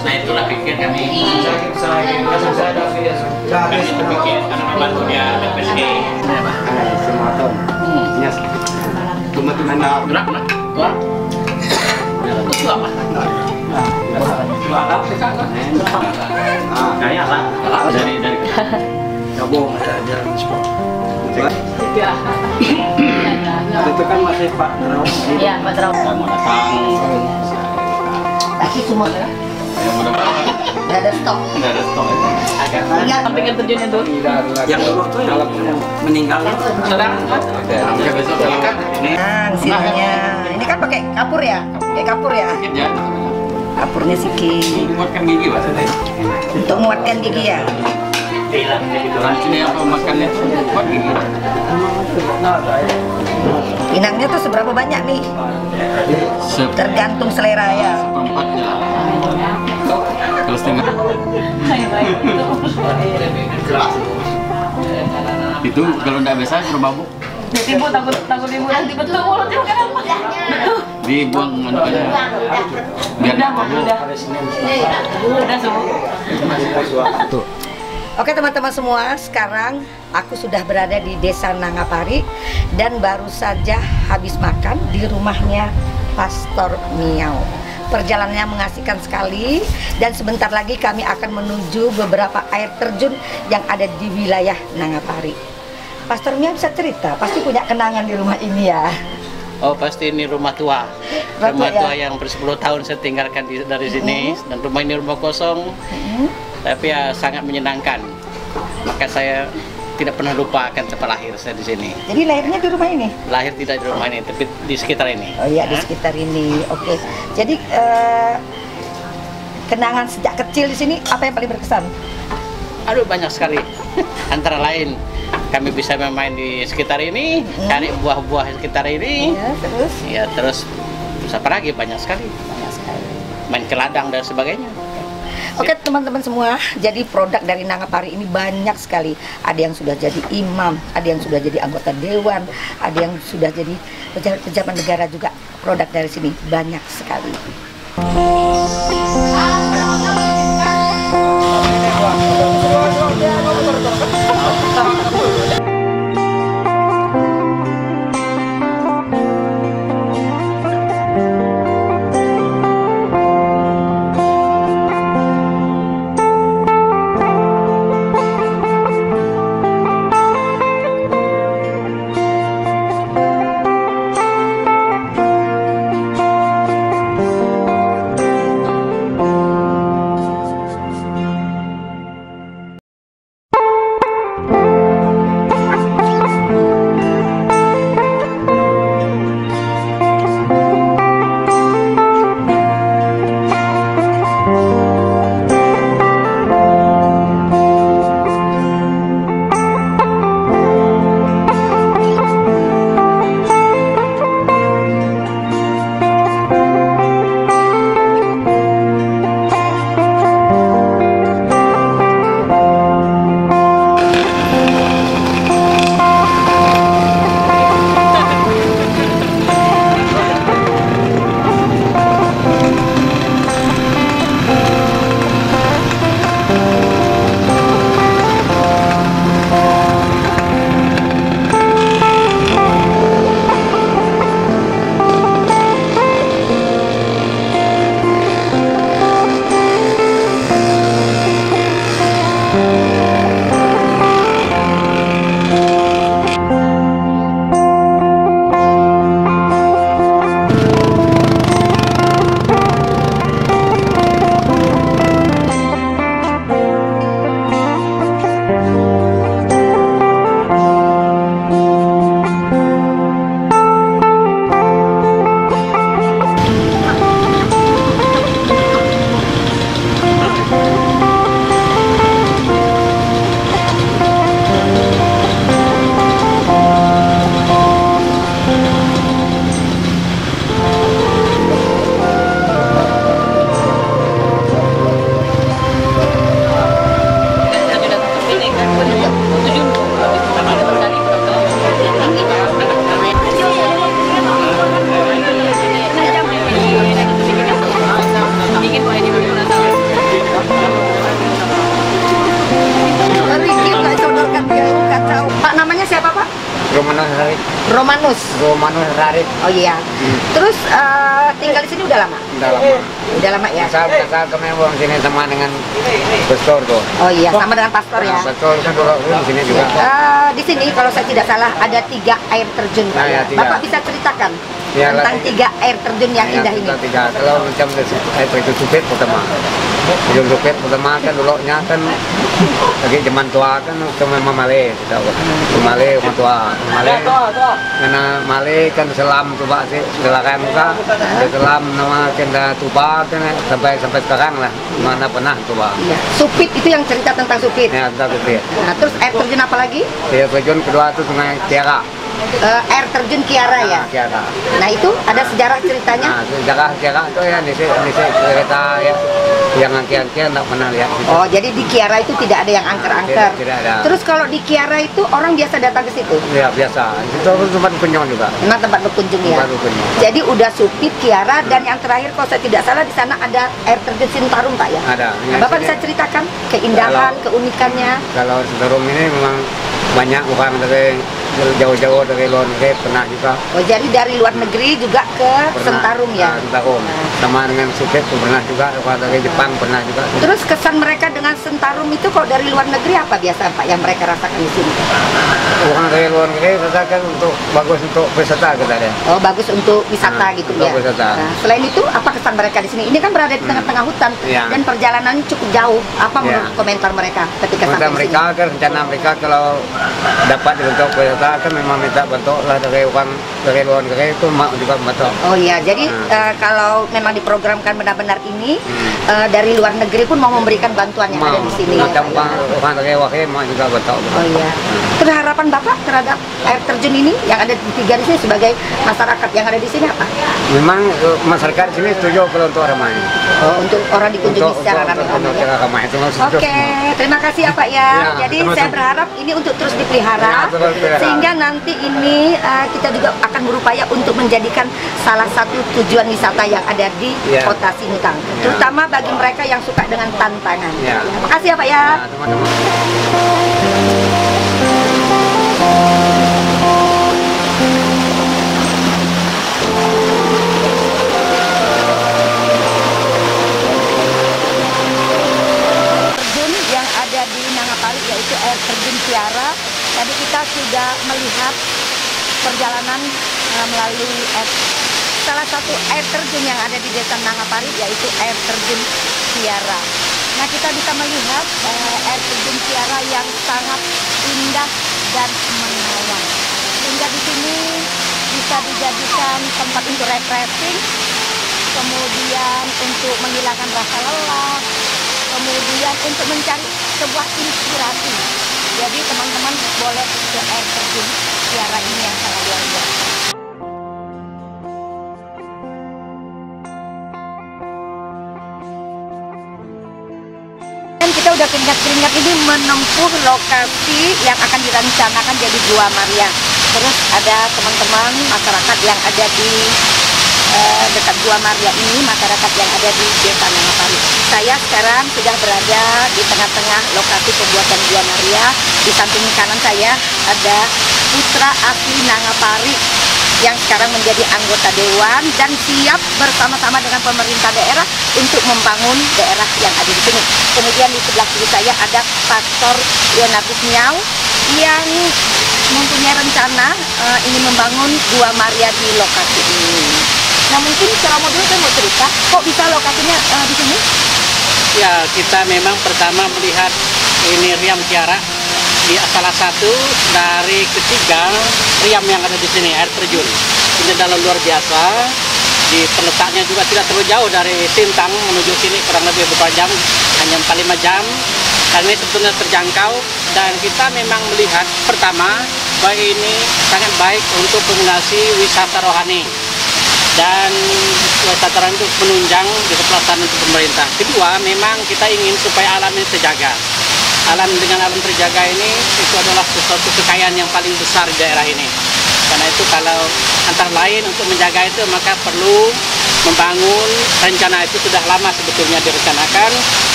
Nah itulah pikir kami berpikir karena membantu dia DPSG semua tahun cuma gerak kayak lah dari gabung aja itu kan masih Pak Draw. Iya, Pak Draw. mau datang Pasti semua ya. ya mudah-mudahan Nggak ada stok. nggak ada stok agak Ingat sampai ke terjun itu. yang dulu tuh yang meninggal sedang ya besok kan ini Nah, sininya. Ini kan pakai kapur ya? Pakai kapur ya? sedikit ya Kapurnya sedikit. buatkan gigi mas Untuk menguatkan gigi ya. ini apa makannya buat gigi Inangnya tuh seberapa banyak nih? Tergantung selera ya. seperempatnya kalau setengah itu kalau nggak biasa berbau Jadi ibu takut ibu nanti betul mulutnya kenapa? dibuang anu aja biar nggak bau Udah semua. Oke teman-teman semua, sekarang aku sudah berada di Desa Nangapari dan baru saja habis makan di rumahnya Pastor Miao. Perjalanannya mengasihkan sekali dan sebentar lagi kami akan menuju beberapa air terjun yang ada di wilayah Nangapari. Pastor Miao bisa cerita, pasti punya kenangan di rumah ini ya. Oh pasti ini rumah tua, rumah tua yang ber-10 tahun saya tinggalkan dari sini dan rumah ini rumah kosong, tapi ya sangat menyenangkan. Maka saya tidak pernah lupakan tempat lahir saya di sini. Jadi lahirnya di rumah ini? Lahir tidak di rumah ini, tapi di sekitar ini. Oh iya di sekitar ini. Oke. Jadi kenangan sejak kecil di sini apa yang paling berkesan? Aduh banyak sekali. Antara lain kami bisa bermain di sekitar ini, cari buah-buah di sekitar ini. Ya, terus? Ya terus apa lagi banyak sekali. Banyak sekali. Main ke ladang dan sebagainya. Oke teman-teman semua, jadi produk dari Nangapari ini banyak sekali. Ada yang sudah jadi imam, ada yang sudah jadi anggota dewan, ada yang sudah jadi pejabat negara juga. Produk dari sini banyak sekali. Rarit. Romanus. Romanus Rarit. Oh iya. Terus tinggal di sini udah lama? Udah lama. Udah lama ya? Asal kami buang sini sama dengan pastor tuh. Oh iya, sama dengan pastor ya? Pastor kan dulu di sini juga. Di sini kalau saya tidak salah ada 3 air terjun Pak. Ya, 3. Bapak bisa ceritakan Ya, tentang 3 air terjun yang indah ini? 3. Kalau macam itu Supit pertama. Ujung Supit pertama kan dulunya kan lagi zaman tua kan memang Male, Male rumah tua, Male. Karena Male kan selam coba sih, silakan muka, selam nama kenda tuba kan sampai sekarang lah, mana pernah coba. Iya. Supit itu yang cerita tentang Supit. Ya, tentang Supit. Nah, terus air terjun apa lagi? Air terjun kedua itu Sungai Tiara. Air terjun Kiara ya? Kiara. Nah itu ada sejarah ceritanya? Nah, sejarah itu ya, ini cerita ya, yang angker-angker nggak pernah lihat. Gitu. Oh, jadi di Kiara itu tidak ada yang angker-angker? Tidak ada. Terus kalau di Kiara itu orang biasa datang ke situ? Ya, biasa. Itu tempat berkunjung juga. Memang tempat berkunjung ya? Tempat berkunjung. Jadi udah Supit, Kiara, dan yang terakhir kalau saya tidak salah di sana ada air terjun Sintarum Pak ya? Ada. Nah, Bapak bisa ceritakan keindahan, keunikannya? Kalau Sintarum ini memang banyak orang dari jauh-jauh dari luar negeri pernah juga. Oh, jadi dari luar negeri juga ke Sentarum ya? Sentarum. Sama dengan Supit pernah juga, orang dari Jepang pernah juga. Terus kesan mereka dengan Sentarum itu kalau dari luar negeri apa biasa Pak yang mereka rasakan di sini? Orang dari luar negeri rasakan untuk bagus untuk wisata kita ya. Oh, bagus untuk wisata gitu ya. Wisata. Nah, selain itu apa kesan mereka di sini? Ini kan berada di tengah-tengah hutan dan perjalanannya cukup jauh. Apa menurut komentar mereka ketika sampai di sini? Mereka kan rencana mereka kalau dapat dibentuk wisata kan memang minta bentuk lah dari orang dari luar negeri itu mau juga bentuk. Oh iya, jadi kalau memang diprogramkan benar-benar ini dari luar negeri pun mau memberikan bantuan yang ada di sini. Macam orang dari wakil mau juga bentuk. Oh iya. Terus harapan Bapak terhadap air terjun ini yang ada di 3 di sini sebagai masyarakat yang ada di sini apa? Memang masyarakat di sini setuju kalau untuk ramai. Oh, untuk orang dikunjungi secara ramai. Oke, terima kasih ya Pak ya. Jadi saya berharap ini untuk terus dipelihara sehingga nanti ini kita juga akan berupaya untuk menjadikan salah satu tujuan wisata yang ada di kota Sintang, terutama bagi mereka yang suka dengan tantangan. Terima kasih ya Pak ya. Terjun yang ada di Nangapari yaitu air terjun Kiara. Tadi kita sudah melihat perjalanan melalui salah satu air terjun yang ada di Desa Nangapari yaitu air terjun Kiara. Nah, kita bisa melihat air terjun Kiara yang sangat indah dan menawan. Sehingga di sini bisa dijadikan tempat untuk refreshing, kemudian untuk menghilangkan rasa lelah, kemudian untuk mencari sebuah inspirasi. Jadi teman-teman boleh ke air terjun Kiara ini yang sangat luar biasa. Dan kita udah keringat-keringat ini menempuh lokasi yang akan direncanakan jadi Gua Maria. Terus ada teman-teman masyarakat yang ada di dekat Gua Maria ini, masyarakat yang ada di Desa Nangapari. Saya sekarang sudah berada di tengah-tengah lokasi pembuatan Gua Maria. Di samping kanan saya ada putra asli Nangapari yang sekarang menjadi anggota dewan dan siap bersama-sama dengan pemerintah daerah untuk membangun daerah yang ada di sini. Kemudian di sebelah kiri saya ada Pastor Leonatus Miau yang mempunyai rencana ingin membangun Gua Maria di lokasi ini. Nah, mungkin secara modul saya mau cerita, kok bisa lokasinya di sini? Ya, kita memang pertama melihat ini Riam Kiara, salah satu dari ketiga riam yang ada di sini, air terjun. Ini adalah luar biasa. Di terletaknya juga tidak terlalu jauh dari Sintang menuju sini, kurang lebih beberapa jam, hanya 4-5 jam. Dan ini sebetulnya terjangkau dan kita memang melihat pertama bahwa ini sangat baik untuk kombinasi wisata rohani dan wisata rohani itu menunjang di pelaksanaan pemerintah. Kedua, memang kita ingin supaya alam ini terjaga. Alam dengan alam terjaga ini itu adalah sesuatu kekayaan yang paling besar di daerah ini. Karena itu kalau antara lain untuk menjaga itu maka perlu membangun. Rencana itu sudah lama sebetulnya direncanakan.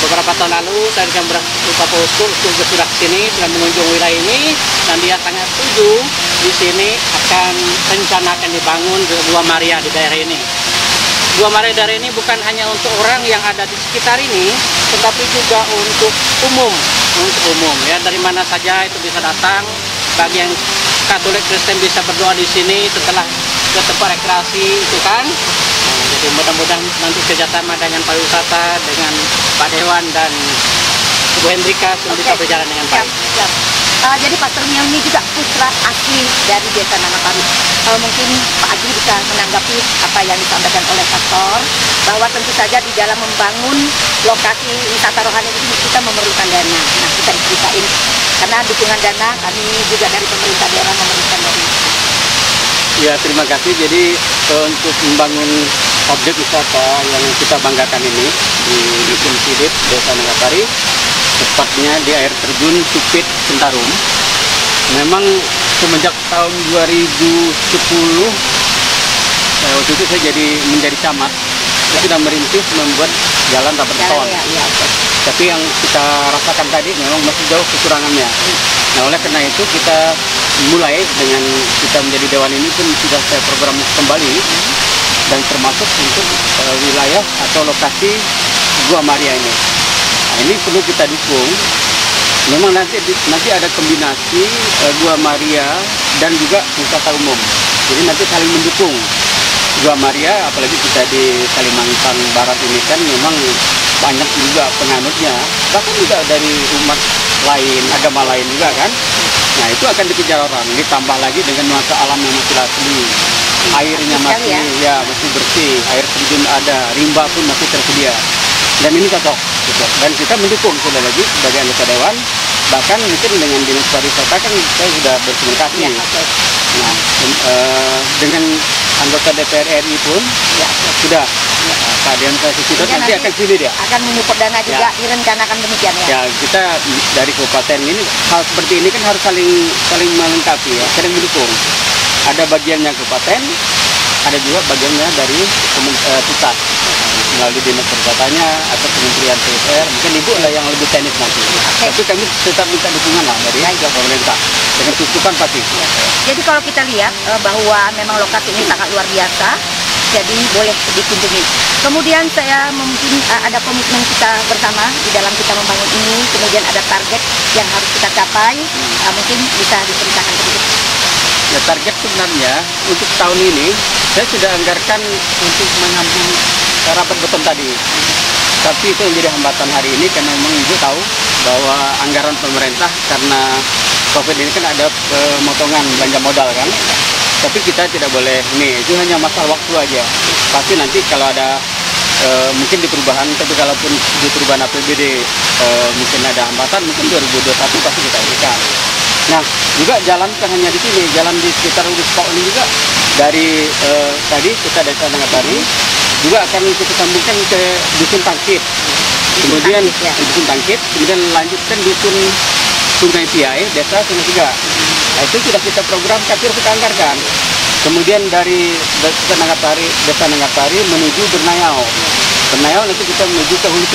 Beberapa tahun lalu saya dengan Bapak Uskup sudah kesini, sudah mengunjung wilayah ini, dan dia sangat setuju di sini akan rencana akan dibangun Gua Maria di daerah ini. Gua Maria daerah ini bukan hanya untuk orang yang ada di sekitar ini, tetapi juga untuk umum, ya, dari mana saja itu bisa datang. Bagi yang Katolik Kristen bisa berdoa di sini setelah ke tempat rekreasi itu kan. Jadi mudah-mudahan nanti kerjasama dengan pariwisata, dengan Pak Dewan dan Bu Hendrika bisa berjalan dengan baik. Jadi Pastor Miao ini juga putra asli dari Desa Nangapari. Mungkin Pak Haji bisa menanggapi apa yang disampaikan oleh Pastor, bahwa tentu saja di dalam membangun lokasi wisata rohani ini kita memerlukan dana. Nah, kita diceritain karena dukungan dana kami juga dari pemerintah daerah memerlukan dana. Ya, terima kasih. Jadi untuk membangun objek wisata yang kita banggakan ini di Dusun Sidip, Desa Nangapari, tepatnya di air terjun Cupit Centarum. Memang semenjak tahun 2010, waktu itu saya menjadi camat, saya sudah merintis membuat jalan tapak beton. Tapi yang kita rasakan tadi memang masih jauh kekurangannya. Nah, oleh karena itu kita mulai dengan kita menjadi dewan ini pun sudah saya program kembali, dan termasuk untuk wilayah atau lokasi Gua Maria ini. Nah, ini perlu kita dukung. Memang nanti ada kombinasi Gua Maria dan juga wisata umum. Jadi nanti saling mendukung. Gua Maria, apalagi kita di Kalimantan Barat ini kan memang banyak juga penganutnya, bahkan juga dari umat lain, agama lain juga kan. Nah, itu akan dikejar orang, ditambah lagi dengan nuansa alam yang masih asli. Airnya masih masih bersih, air terjun ada, rimba pun masih tersedia. Dan ini cocok gitu. Dan kita mendukung sekali lagi sebagai anggota dewan, bahkan mungkin dengan dinas pariwisata kan saya sudah berkomunikasi. Nah, dengan anggota DPR RI pun sudah keadaan saya sudah nanti akan sini dia akan menyupport dana juga direncanakan demikian ya. Ya, kita dari kabupaten ini hal seperti ini kan harus saling melengkapi ya, saling mendukung. Ada bagiannya kabupaten, ada juga bagiannya dari pusat melalui dinas pariwisatanya atau kementerian PUPR. Mungkin ibu lah yang lebih teknis nanti. Tapi kami tetap minta dukungan lah dari pemerintah dengan tutupan pasti. Jadi kalau kita lihat bahwa memang lokasi ini sangat luar biasa, jadi boleh dikunjungi. Kemudian saya mungkin ada komitmen kita bersama di dalam kita membangun ini, kemudian ada target yang harus kita capai, mungkin bisa diceritakan sedikit. Ya, target sebenarnya untuk tahun ini saya sudah anggarkan untuk menyambung rapat beton tadi. Tapi itu menjadi hambatan hari ini karena memang ibu tahu bahwa anggaran pemerintah karena COVID ini kan ada pemotongan belanja modal kan. Tapi kita tidak boleh, itu hanya masalah waktu aja. Pasti nanti kalau ada mungkin di perubahan, tapi kalaupun di perubahan APBD mungkin ada hambatan, mungkin 2021 pasti kita berikan. Nah, juga jalan kan hanya di sini, jalan di sekitar Uduspo ini juga dari tadi kita dari Nangapari juga akan kita sambungkan ke Dusun Tangkit. Kemudian Dusun Tangkit, kemudian lanjutkan Dusun Sungai Piai, Desa Sungai Tiga. Nah, itu sudah kita program, tapi kita anggarkan. Kemudian dari Desa Nangapari menuju Bernayau. Bernayau nanti kita menuju ke Hulu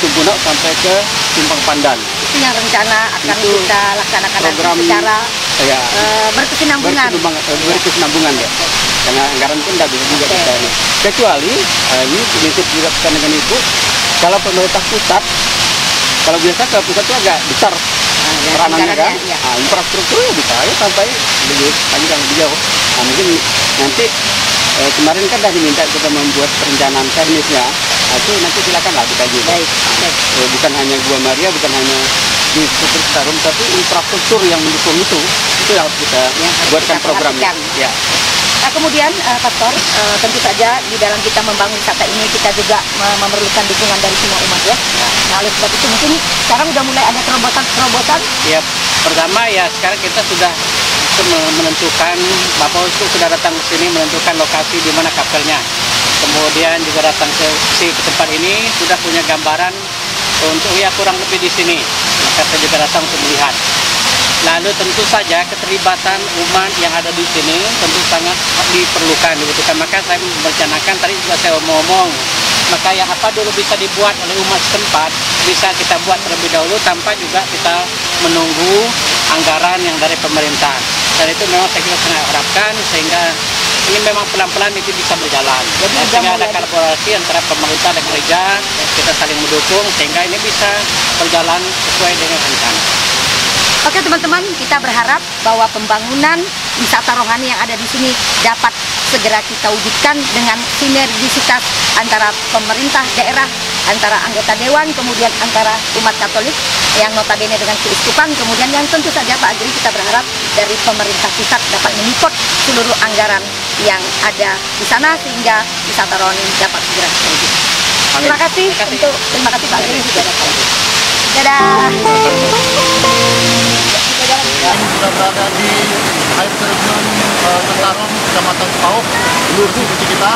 Tumpunak sampai ke Simpang Pandan. Itu yang rencana akan kita laksanakan program secara berkesinambungan. Berkesinambungan ya. Karena anggaran pun tidak bisa juga kita ini. Kecuali ini prinsip juga pesan dengan ibu, kalau pemerintah pusat, kalau biasa ke pusat itu agak besar peranannya kan, infrastrukturnya bisa ya sampai lebih panjang lebih jauh. Nah, mungkin nanti kemarin kan sudah diminta kita membuat perencanaan teknisnya, itu nanti silakanlah dikaji. Bukan hanya Gua Maria, bukan hanya di Citarum, tapi infrastruktur yang mendukung itu yang kita buatkan programnya. Ya. Nah, kemudian Pastor, tentu saja di dalam kita membangun wisata ini kita juga memerlukan dukungan dari semua umat ya. Nah, oleh sebab itu mungkin sekarang udah mulai ada terobosan. Ya, pertama ya sekarang kita sudah menentukan, Bapak Uskup sudah datang ke sini menentukan lokasi di mana kapselnya. Kemudian juga datang ke tempat ini sudah punya gambaran untuk kurang lebih di sini. Maka saya juga datang untuk melihat. Lalu tentu saja keterlibatan umat yang ada di sini tentu sangat dibutuhkan. Maka saya merencanakan, tadi juga saya ngomong, maka yang apa dulu bisa dibuat oleh umat setempat bisa kita buat terlebih dahulu tanpa juga kita menunggu anggaran yang dari pemerintah. Dan itu memang saya kira sangat harapkan sehingga ini memang pelan-pelan itu bisa berjalan. Jadi sehingga ada kolaborasi antara pemerintah dan gereja, kita saling mendukung sehingga ini bisa berjalan sesuai dengan rencana. Oke teman-teman, kita berharap bahwa pembangunan wisata rohani yang ada di sini dapat segera kita wujudkan dengan sinergisitas antara pemerintah daerah, antara anggota dewan, kemudian antara umat Katolik yang notabene dengan keuskupan, kemudian yang tentu saja Pak Agri kita berharap dari pemerintah pusat dapat menyupport seluruh anggaran yang ada di sana sehingga wisata rohani dapat segera terwujud. Terima kasih Pak Agri juga. Dadah. Kami sudah berada di air terjun Tentarum, Kecamatan Pauk, Luruh kita.